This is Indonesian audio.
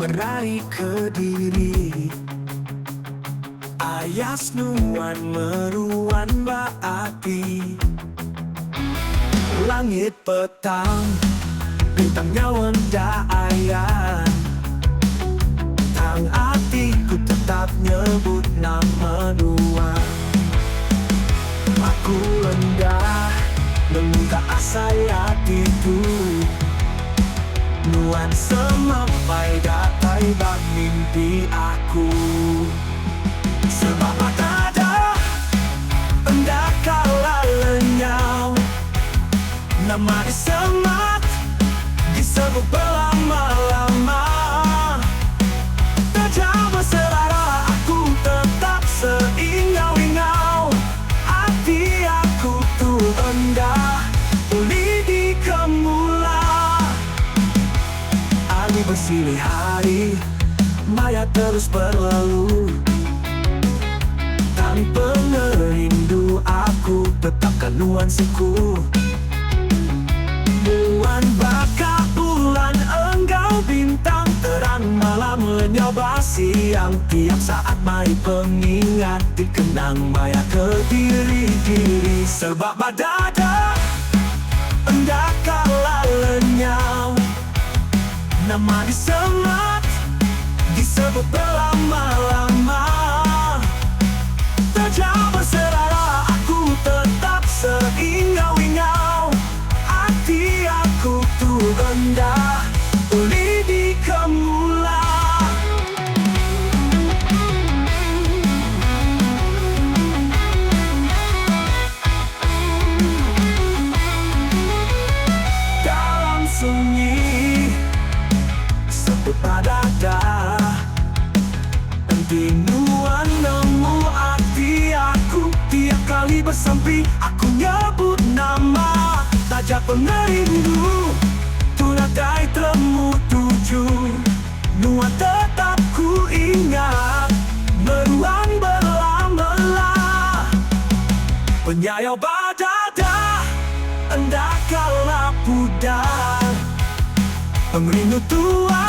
meraih Kediri. Ayas nuan meruan baati, langit petang, bintang nyawan daayan. Tang hatiku tetap nyebut nama nuan. Aku rendah, meminta asa hatiku. Nuan semampai datai bak mimpi aku. Sebab tak ada hendak kalah lenyau. Nama semat disebut berlama-lama. Terjama selera aku tetap seingau-ingau. Hati aku tuh rendah, pulih di kemula. Angin bersilih hari, maya terus berlalu. Tanpa merindu aku tetapkan nuansaku. Nuan bakal bulan, engkau bintang terang malam lenyap siang. Tiap saat mai pengingat dikenang maya Kediri. Sebab badada hendak kalah lenyau. Nama disemat disebut berlama-lama. Terjama selera aku tetap seingau-ingau. Hati aku tuh rendah, pulih di kemula. Dalam sunyi sebut padada, nanti nuan nemu hati aku. Tiap kali bersampi aku nyebut nama. Tajak pengerindu tunadai temu tuju. Nuan tetap ku ingat, meruang berlama-lama. Penyayau badada hendak kalah pudar, pengrindu tua